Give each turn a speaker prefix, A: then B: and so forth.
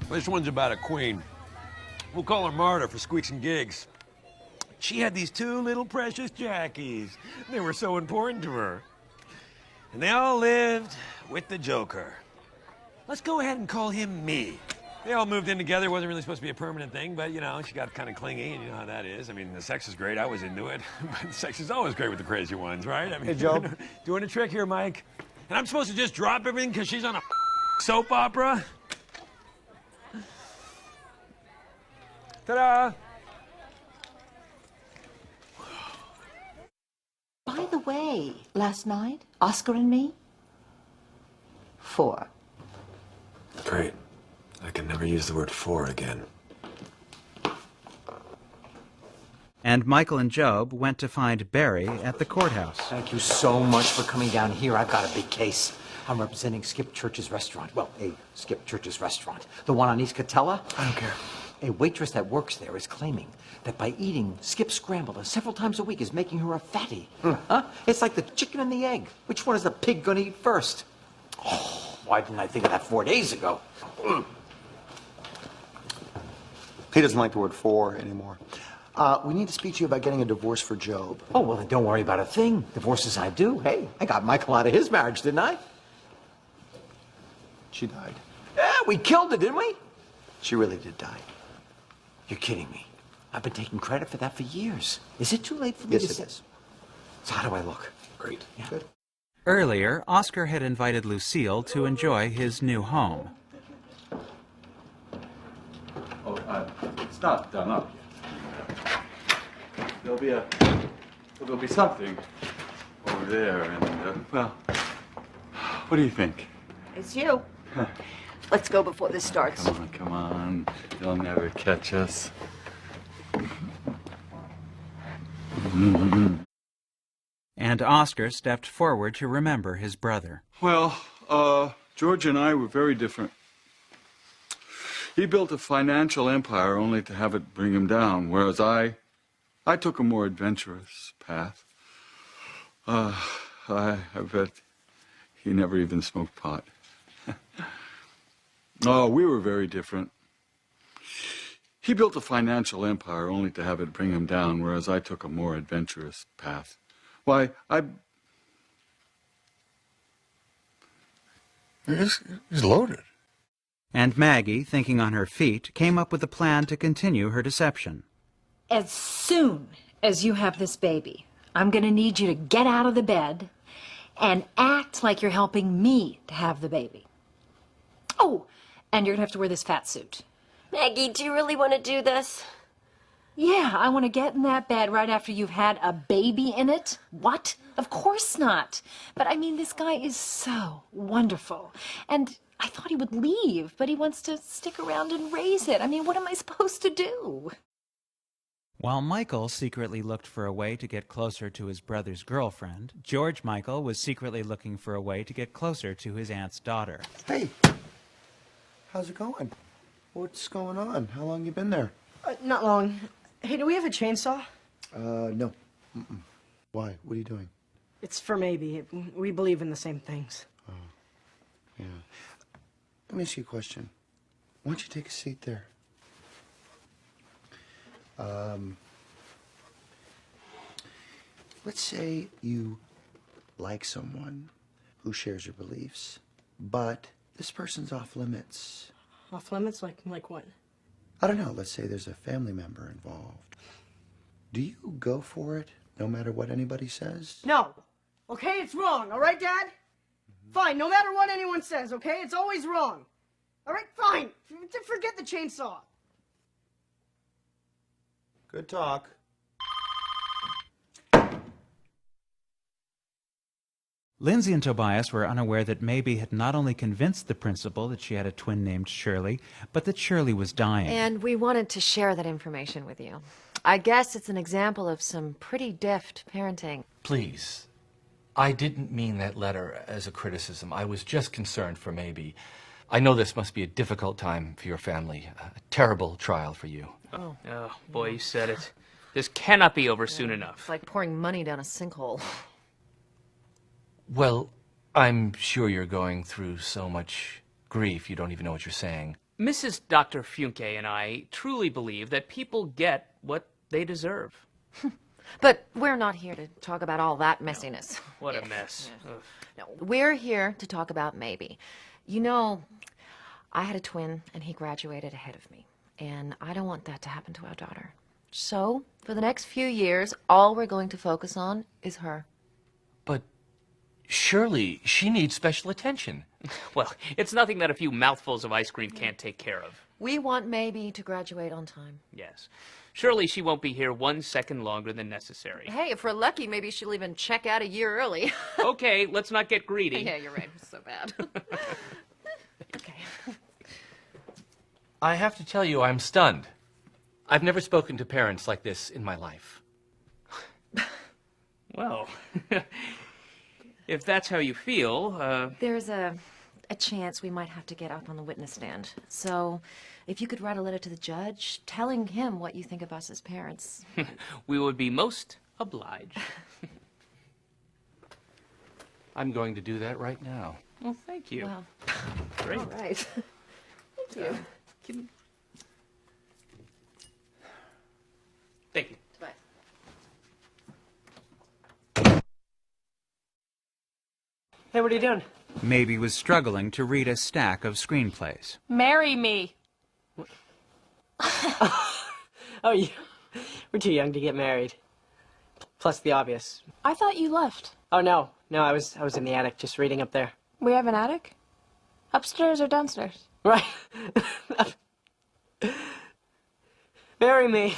A: This one's about a queen. We'll call her Marta for squeaks and gigs. She had these two little precious jackies. They were so important to her. And they all lived with the Joker. Let's go ahead and call him me. They all moved in together. Wasn't really supposed to be a permanent thing, but, you know, she got kind of clingy, and you know how that is. I mean, the sex is great. I was into it. But sex is always great with the crazy ones, right? I mean,
B: hey, Joe.
A: Doing a trick here, Mike. And I'm supposed to just drop everything because she's on a soap opera? Ta-da!
C: By the way, last night, Oscar and me, 4.
D: Great. I can never use the word for again.
E: And Michael and Job went to find Barry at the courthouse.
B: Thank you so much for coming down here. I've got a big case. I'm representing Skip Church's restaurant. Well, a Skip Church's restaurant. The one on East Catella.
D: I don't care.
B: A waitress that works there is claiming that by eating Skip Scrambler several times a week is making her a fatty. Huh? It's like the chicken and the egg. Which one is the pig gonna eat first? Oh, why didn't I think of that 4 days ago?
F: He doesn't like the word for anymore. We need to speak to you about getting a divorce for Job.
B: Oh, well, then don't worry about a thing. Divorces I do. Hey, I got Michael out of his marriage, didn't I?
F: She died.
B: Yeah, we killed her, didn't we?
F: She really did die.
B: You're kidding me. I've been taking credit for that for years. Is it too late for me to say?
F: Yes, it is.
B: So how do I look?
F: Great.
B: Yeah.
F: Good.
E: Earlier, Oscar had invited Lucille to enjoy his new home.
G: Oh, it's not done up yet. There'll be something over there, and well, what do you think?
C: It's you. Let's go before this starts.
G: Come on, you'll never catch us.
E: And Oscar stepped forward to remember his brother.
G: Well, George and I were very different. He built a financial empire only to have it bring him down, whereas I took a more adventurous path. I bet he never even smoked pot. Oh, we were very different. He built a financial empire only to have it bring him down, whereas I took a more adventurous path. Why,
D: He's loaded.
E: And Maggie, thinking on her feet, came up with a plan to continue her deception.
H: As soon as you have this baby, I'm going to need you to get out of the bed and act like you're helping me to have the baby. Oh, and you're going to have to wear this fat suit.
I: Maggie, do you really want to do this?
H: Yeah, I want to get in that bed right after you've had a baby in it. What? Of course not. But I mean, this guy is so wonderful. And I thought he would leave, but he wants to stick around and raise it. I mean, what am I supposed to do?
E: While Michael secretly looked for a way to get closer to his brother's girlfriend, George Michael was secretly looking for a way to get closer to his aunt's daughter.
F: Hey, how's it going? What's going on? How long you been there?
J: Not long. Hey, do we have a chainsaw?
F: No. Why? What are you doing?
J: It's for maybe. We believe in the same things.
F: Oh, yeah. Let me ask you a question. Why don't you take a seat there? Let's say you like someone who shares your beliefs, but this person's off limits.
J: Off limits? Like what?
F: I don't know. Let's say there's a family member involved. Do you go for it, no matter what anybody says?
J: No. Okay, it's wrong. All right, Dad? Fine, no matter what anyone says, okay? It's always wrong. All right, fine. Forget the chainsaw.
F: Good talk.
E: Lindsay and Tobias were unaware that Maybe had not only convinced the principal that she had a twin named Shirley, but that Shirley was dying.
I: And we wanted to share that information with you. I guess it's an example of some pretty deft parenting.
K: Please. I didn't mean that letter as a criticism. I was just concerned for Maybe. I know this must be a difficult time for your family, a terrible trial for you.
L: Oh, boy, you said it. This cannot be over soon enough.
I: It's like pouring money down a sinkhole.
K: Well, I'm sure you're going through so much grief you don't even know what you're saying.
L: Mrs. Dr. Funke and I truly believe that people get what they deserve.
I: But we're not here to talk about all that messiness.
L: What a mess. Ugh.
I: No, we're here to talk about Maybe. You know, I had a twin and he graduated ahead of me. And I don't want that to happen to our daughter. So, for the next few years, all we're going to focus on is her.
K: But surely she needs special attention.
L: Well, it's nothing that a few mouthfuls of ice cream can't take care of.
I: We want Maybe to graduate on time.
L: Yes. Surely she won't be here 1 second longer than necessary.
I: Hey, if we're lucky, maybe she'll even check out a year early.
L: Okay, let's not get greedy.
I: Yeah, you're right. It's so bad. Okay.
K: I have to tell you, I'm stunned. I've never spoken to parents like this in my life.
L: Well, if that's how you feel,
I: There's a chance we might have to get up on the witness stand. So, if you could write a letter to the judge telling him what you think of us as parents.
L: we would be most obliged.
K: I'm going to do that right now.
L: Well, thank you.
I: Well,
L: Great.
I: all right. Thank you.
L: Thank you.
I: Bye.
J: Hey, what are you doing?
E: Maybe was struggling to read a stack of screenplays.
H: Marry me.
J: Oh, we're too young to get married. Plus the obvious.
H: I thought you left.
J: Oh no, I was in the attic just reading up there.
H: We have an attic? Upstairs or downstairs?
J: Right. Marry me.